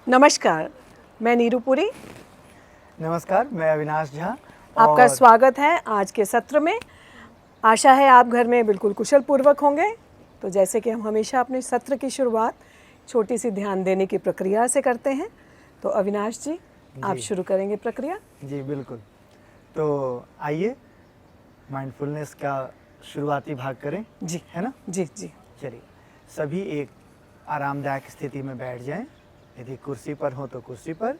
नमस्कार, मैं नीरू पुरी। नमस्कार, मैं अविनाश झा। आपका स्वागत है आज के सत्र में। आशा है आप घर में बिल्कुल कुशल पूर्वक होंगे। तो जैसे कि हम हमेशा अपने सत्र की शुरुआत छोटी सी ध्यान देने की प्रक्रिया से करते हैं, तो अविनाश जी आप शुरू करेंगे प्रक्रिया। जी बिल्कुल। तो आइए माइंडफुलनेस का शुरुआती भाग करें। जी है ना? जी जी। चलिए, सभी एक आरामदायक स्थिति में बैठ जाएं। यदि कुर्सी पर हो तो कुर्सी पर,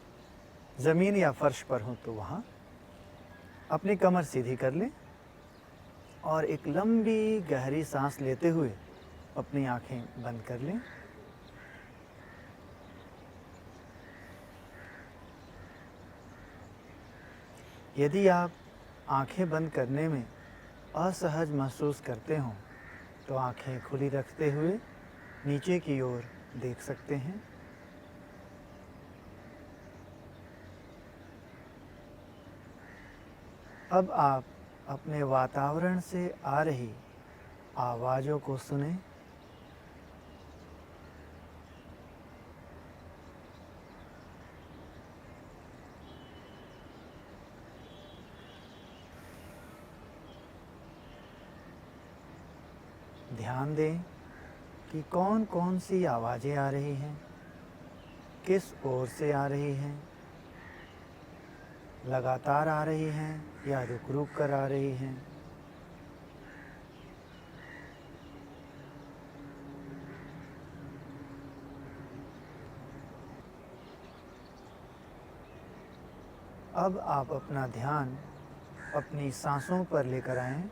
ज़मीन या फर्श पर हो तो वहाँ अपनी कमर सीधी कर लें और एक लंबी गहरी सांस लेते हुए अपनी आंखें बंद कर लें। यदि आप आंखें बंद करने में असहज महसूस करते हों तो आंखें खुली रखते हुए नीचे की ओर देख सकते हैं। अब आप अपने वातावरण से आ रही आवाज़ों को सुनें। ध्यान दें कि कौन कौन सी आवाज़ें आ रही हैं, किस ओर से आ रही हैं, लगातार आ रही हैं या रुक रुक कर आ रही हैं। अब आप अपना ध्यान अपनी सांसों पर लेकर आएं।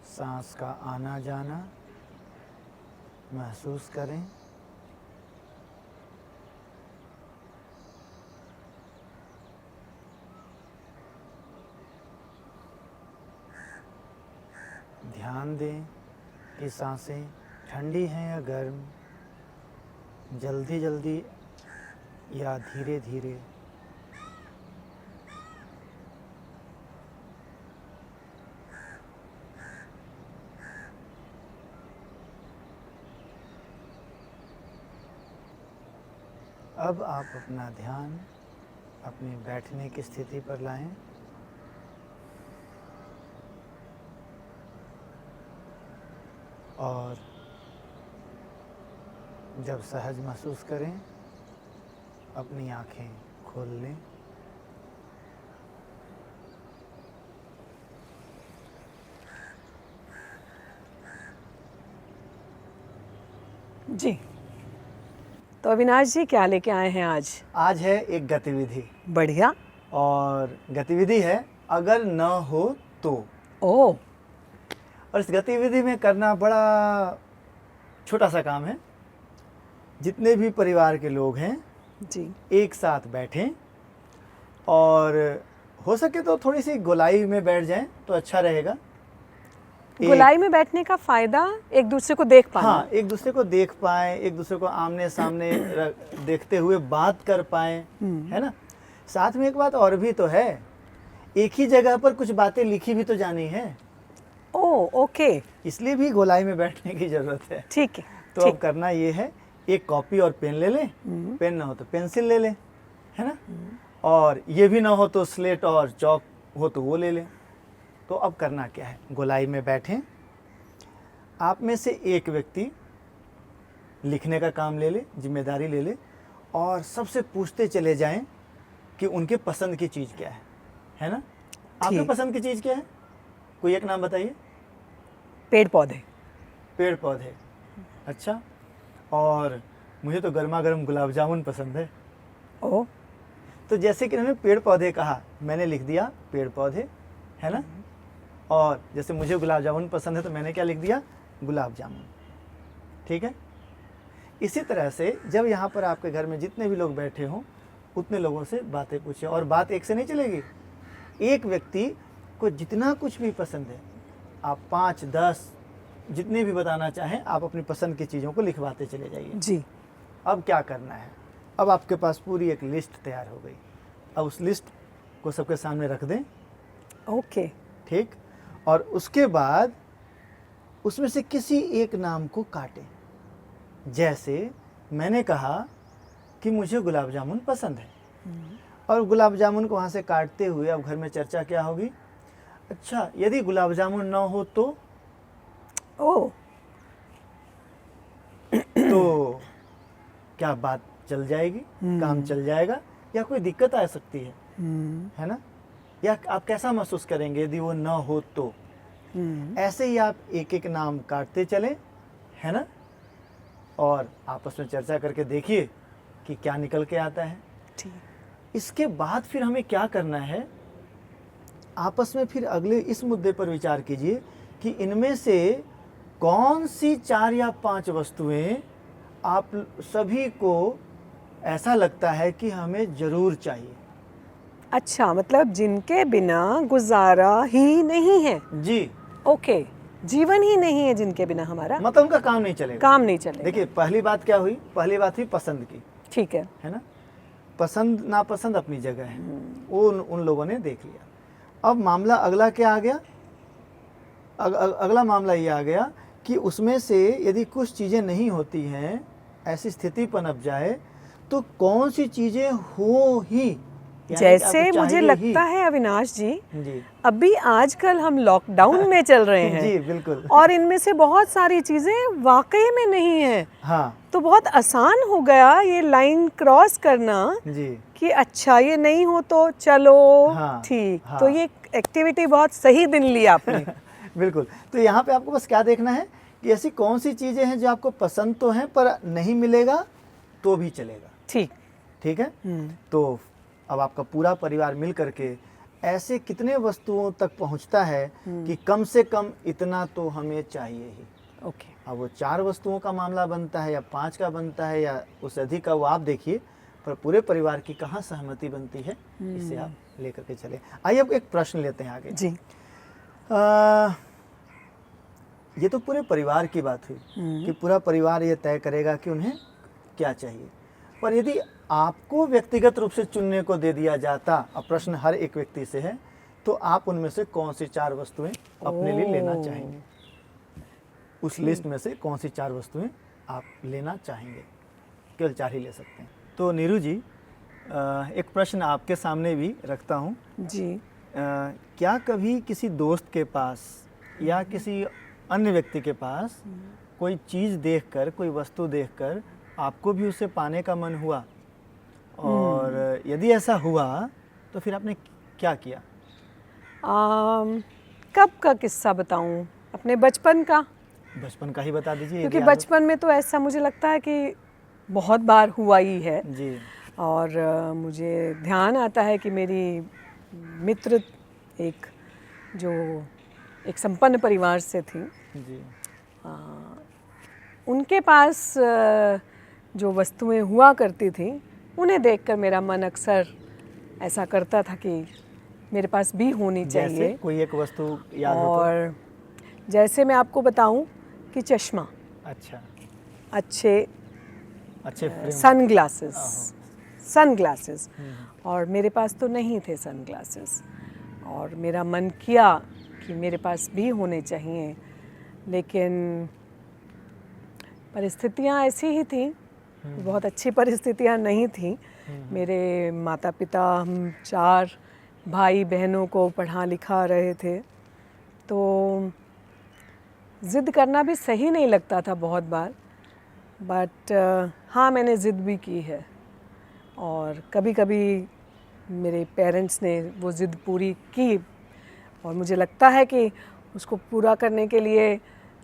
सांस का आना जाना महसूस करें। ध्यान दें कि सांसें ठंडी हैं या गर्म, जल्दी जल्दी या धीरे धीरे। अब आप अपना ध्यान अपने बैठने की स्थिति पर लाएं। और जब सहज महसूस करें अपनी आंखें खोल लें। जी, तो अविनाश जी क्या लेके आए हैं आज? आज है एक गतिविधि। बढ़िया। और गतिविधि है अगर न हो तो। ओह, और इस गतिविधि में करना बड़ा छोटा सा काम है। जितने भी परिवार के लोग हैं जी एक साथ बैठें और हो सके तो थोड़ी सी गोलाई में बैठ जाएं तो अच्छा रहेगा। गोलाई में बैठने का फायदा एक दूसरे को देख पाना। हाँ, एक दूसरे को देख पाएं, एक दूसरे को आमने सामने देखते हुए बात कर पाएं, है ना? साथ में एक बात और भी तो है, एक ही जगह पर कुछ बातें लिखी भी तो जानी है। ओह, ओके, इसलिए भी गोलाई में बैठने की जरूरत है। ठीक है। तो अब करना ये है, एक कॉपी और पेन ले लें, पेन ना हो तो पेंसिल ले लें, है ना? और ये भी ना हो तो स्लेट और चौक हो तो वो ले लें। तो अब करना क्या है, गोलाई में बैठें। आप में से एक व्यक्ति लिखने का काम ले ले, जिम्मेदारी ले ले, और सबसे पूछते चले जाएं कि उनके पसंद की चीज़ क्या है ना? आपके पसंद की चीज़ क्या है? कोई एक नाम बताइए। पेड़ पौधे। पेड़ पौधे, अच्छा। और मुझे तो गर्मा गर्म गुलाब जामुन पसंद है। ओह, तो जैसे कि उन्होंने पेड़ पौधे कहा, मैंने लिख दिया पेड़ पौधे, है ना? और जैसे मुझे गुलाब जामुन पसंद है तो मैंने क्या लिख दिया, गुलाब जामुन। ठीक है? इसी तरह से जब यहाँ पर आपके घर में जितने भी लोग बैठे हों उतने लोगों से बातें पूछें। और बात एक से नहीं चलेगी, एक व्यक्ति को जितना कुछ भी पसंद है, आप 5, 10 जितने भी बताना चाहें, आप अपनी पसंद की चीज़ों को लिखवाते चले जाइए। जी। अब क्या करना है, अब आपके पास पूरी एक लिस्ट तैयार हो गई। अब उस लिस्ट को सबके सामने रख दें, ओके। ठीक। और उसके बाद उसमें से किसी एक नाम को काटें। जैसे मैंने कहा कि मुझे गुलाब जामुन पसंद है, और गुलाब जामुन को वहाँ से काटते हुए अब घर में चर्चा क्या होगी? अच्छा, यदि गुलाब जामुन ना हो तो ओ, तो क्या बात चल जाएगी, काम चल जाएगा, या कोई दिक्कत आ सकती है ना? या आप कैसा महसूस करेंगे यदि वो ना हो तो? ऐसे ही आप एक एक नाम काटते चले, है ना, और आपस में चर्चा करके देखिए कि क्या निकल के आता है। ठीक। इसके बाद फिर हमें क्या करना है, आपस में फिर अगले इस मुद्दे पर विचार कीजिए कि इनमें से कौन सी 4 या 5 वस्तुएं आप सभी को ऐसा लगता है कि हमें जरूर चाहिए। अच्छा, मतलब जिनके बिना गुजारा ही नहीं है। जी, ओके, जीवन ही नहीं है जिनके बिना हमारा मतलब उनका काम नहीं चलेगा। काम नहीं चलेगा। देखिए, पहली बात क्या हुई? पहली बात हुई पसंद की, ठीक है ना? पसंद नापसंद अपनी जगह है, वो उन लोगों ने देख लिया। अब मामला अगला क्या आ गया? अगला मामला ये आ गया कि उसमें से यदि कुछ चीज़ें नहीं होती हैं, ऐसी स्थिति पनप जाए, तो कौन सी चीज़ें हो ही, जैसे मुझे लगता है अविनाश जी, जी अभी आजकल हम लॉकडाउन में चल रहे हैं। जी बिल्कुल। और इनमें से बहुत सारी चीजें वाकई में नहीं है। हाँ तो बहुत आसान हो गया ये लाइन क्रॉस करना जी, कि अच्छा ये नहीं हो तो चलो हाँ, ठीक। हाँ। तो ये एक्टिविटी बहुत सही दिन ली आपने। बिल्कुल। तो यहाँ पे आपको बस क्या देखना है कि ऐसी कौन सी चीज़ें हैं जो आपको पसंद तो हैं पर नहीं मिलेगा तो भी चलेगा। ठीक। ठीक है। तो अब आपका पूरा परिवार मिल करके ऐसे कितने वस्तुओं तक पहुंचता है कि कम से कम इतना तो हमें चाहिए ही। ओके। अब वो 4 वस्तुओं का मामला बनता है या 5 का बनता है या उससे अधिक का, वो आप देखिए, पर पूरे परिवार की कहाँ सहमति बनती है, इसे आप लेकर के चले। आइए अब एक प्रश्न लेते हैं आगे जी। ये तो पूरे परिवार की बात हुई कि पूरा परिवार ये तय करेगा कि उन्हें क्या चाहिए। पर यदि आपको व्यक्तिगत रूप से चुनने को दे दिया जाता, अब प्रश्न हर एक व्यक्ति से है, तो आप उनमें से कौन सी 4 वस्तुएं अपने लिए लेना चाहेंगे? उस लिस्ट में से कौन सी 4 वस्तुएं आप लेना चाहेंगे? केवल 4 ही ले सकते हैं। तो नीरू जी, एक प्रश्न आपके सामने भी रखता हूँ जी। क्या कभी किसी दोस्त के पास या किसी अन्य व्यक्ति के पास कोई चीज़ देखकर, कोई वस्तु देखकर आपको भी उसे पाने का मन हुआ? और यदि ऐसा हुआ तो फिर आपने क्या किया? कब का किस्सा बताऊं? अपने बचपन का? बचपन का ही बता दीजिए। क्योंकि बचपन में तो ऐसा मुझे लगता है कि बहुत बार हुआ ही है जी। और मुझे ध्यान आता है कि मेरी मित्र एक संपन्न परिवार से थी जी। उनके पास जो वस्तुएं हुआ करती थी उन्हें देखकर मेरा मन अक्सर ऐसा करता था कि मेरे पास भी होनी चाहिए। जैसे कोई एक वस्तु याद हो तो? और जैसे मैं आपको बताऊं कि चश्मा, अच्छा, अच्छे फ्रेम। सनग्लासेस और मेरे पास तो नहीं थे सनग्लासेस और मेरा मन किया कि मेरे पास भी होने चाहिए, लेकिन परिस्थितियाँ ऐसी ही थी, बहुत अच्छी परिस्थितियाँ नहीं थी। मेरे माता पिता, हम 4 भाई बहनों को पढ़ा लिखा रहे थे, तो ज़िद करना भी सही नहीं लगता था बहुत बार, बट हाँ मैंने ज़िद भी की है और कभी कभी मेरे पेरेंट्स ने वो ज़िद पूरी की और मुझे लगता है कि उसको पूरा करने के लिए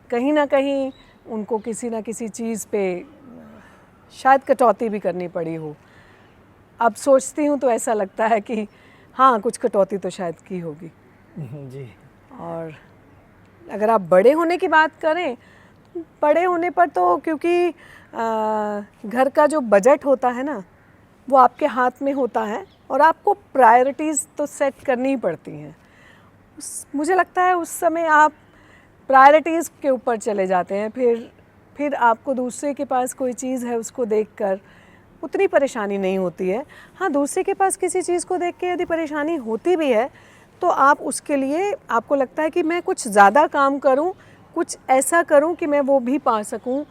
कहीं ना कहीं उनको किसी ना किसी चीज़ पे शायद कटौती भी करनी पड़ी हो। अब सोचती हूँ तो ऐसा लगता है कि हाँ कुछ कटौती तो शायद की होगी। जी। और अगर आप बड़े होने की बात करें, बड़े होने पर तो क्योंकि घर का जो बजट होता है ना वो आपके हाथ में होता है और आपको प्रायोरिटीज़ तो सेट करनी ही पड़ती हैं। मुझे लगता है उस समय आप प्रायोरिटीज़ के ऊपर चले जाते हैं, फिर आपको दूसरे के पास कोई चीज़ है उसको देखकर उतनी परेशानी नहीं होती है। हाँ, दूसरे के पास किसी चीज़ को देख के यदि परेशानी होती भी है तो आप उसके लिए आपको लगता है कि मैं कुछ ज़्यादा काम करूं, कुछ ऐसा करूं कि मैं वो भी पा सकूं,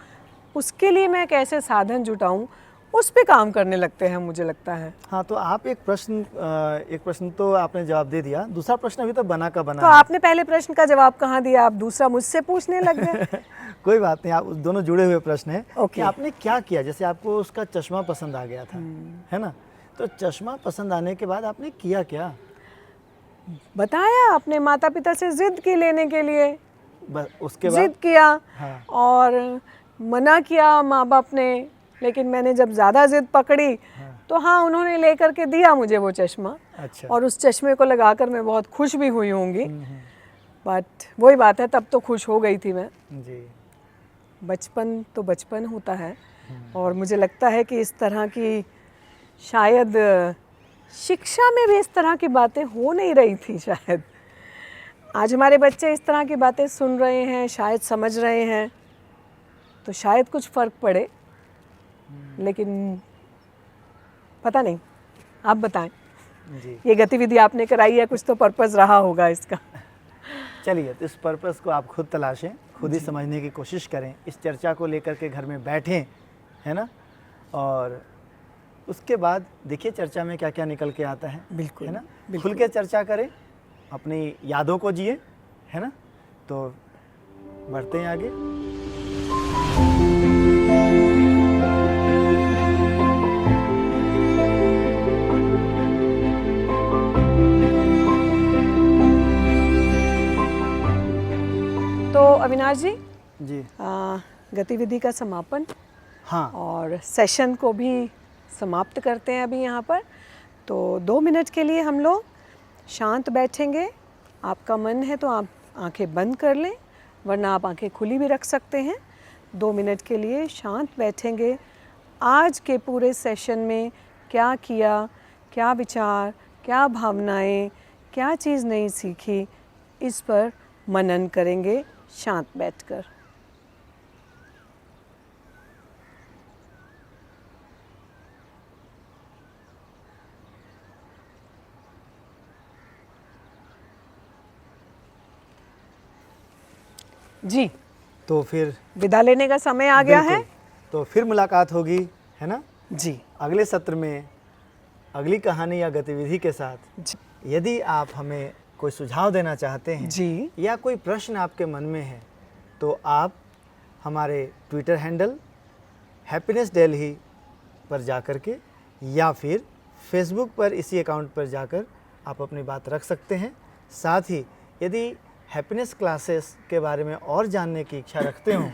उसके लिए मैं कैसे साधन जुटाऊं, उस पे काम करने लगते हैं मुझे लगता है। हाँ, तो आप एक प्रश्न तो आपने जवाब दे दिया, दूसरा प्रश्न अभी तो बना का बना तो है। आपने पहले प्रश्न का जवाब कहाँ दिया, आप दूसरा मुझसे पूछने लग गए। कोई बात नहीं, आप दोनों जुड़े हुए प्रश्न हैं कि ओके। आपने क्या किया। जैसे आपको उसका चश्मा पसंद आ गया था, है ना, तो चश्मा पसंद आने के बाद आपने किया क्या? बताया, अपने माता पिता से जिद की लेने के लिए, बस उसके बाद जिद किया हाँ। और मना किया माँ बाप ने, लेकिन मैंने जब ज़्यादा जिद पकड़ी तो हाँ, उन्होंने लेकर के दिया मुझे वो चश्मा। अच्छा। और उस चश्मे को लगाकर मैं बहुत खुश भी हुई होंगी, बट वही बात है, तब तो खुश हो गई थी मैं। जी। बचपन तो बचपन होता है और मुझे लगता है कि इस तरह की शायद शिक्षा में भी इस तरह की बातें हो नहीं रही थी शायद। आज हमारे बच्चे इस तरह की बातें सुन रहे हैं, शायद समझ रहे हैं, तो शायद कुछ फ़र्क पड़े, लेकिन पता नहीं, आप बताएं। जी। ये गतिविधि आपने कराई है, कुछ तो पर्पज़ रहा होगा इसका। चलिए, तो इस पर्पस को आप खुद तलाशें, खुद ही समझने की कोशिश करें, इस चर्चा को लेकर के घर में बैठें, है ना, और उसके बाद देखिए चर्चा में क्या क्या निकल के आता है। बिल्कुल, है ना, बिल्कुल। खुल के चर्चा करें, अपनी यादों को जिए, है ना, तो बढ़ते हैं आगे। तो अविनाश जी, जी। गतिविधि का समापन हाँ। और सेशन को भी समाप्त करते हैं अभी यहाँ पर। तो 2 मिनट के लिए हम लोग शांत बैठेंगे। आपका मन है तो आप आंखें बंद कर लें, वरना आप आंखें खुली भी रख सकते हैं। 2 मिनट के लिए शांत बैठेंगे। आज के पूरे सेशन में क्या किया, क्या विचार, क्या भावनाएं, क्या चीज़ नहीं सीखी, इस पर मनन करेंगे शांत बैठकर। जी, तो फिर विदा लेने का समय आ गया है। बिल्कुल, तो फिर मुलाकात होगी, है ना, जी अगले सत्र में अगली कहानी या गतिविधि के साथ। जी यदि आप हमें कोई सुझाव देना चाहते हैं जी या कोई प्रश्न आपके मन में है, तो आप हमारे ट्विटर हैंडल हैप्पीनेस दिल्ली पर जाकर के या फिर फेसबुक पर इसी अकाउंट पर जाकर आप अपनी बात रख सकते हैं। साथ ही यदि हैप्पीनेस क्लासेस के बारे में और जानने की इच्छा रखते हों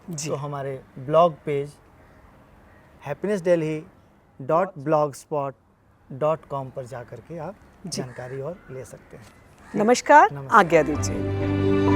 जी तो हमारे ब्लॉग पेज happinessdelhi.blogspot.com पर जाकर के आप जानकारी और ले सकते हैं। नमस्कार, नमस्कार। आज्ञा दीजिए।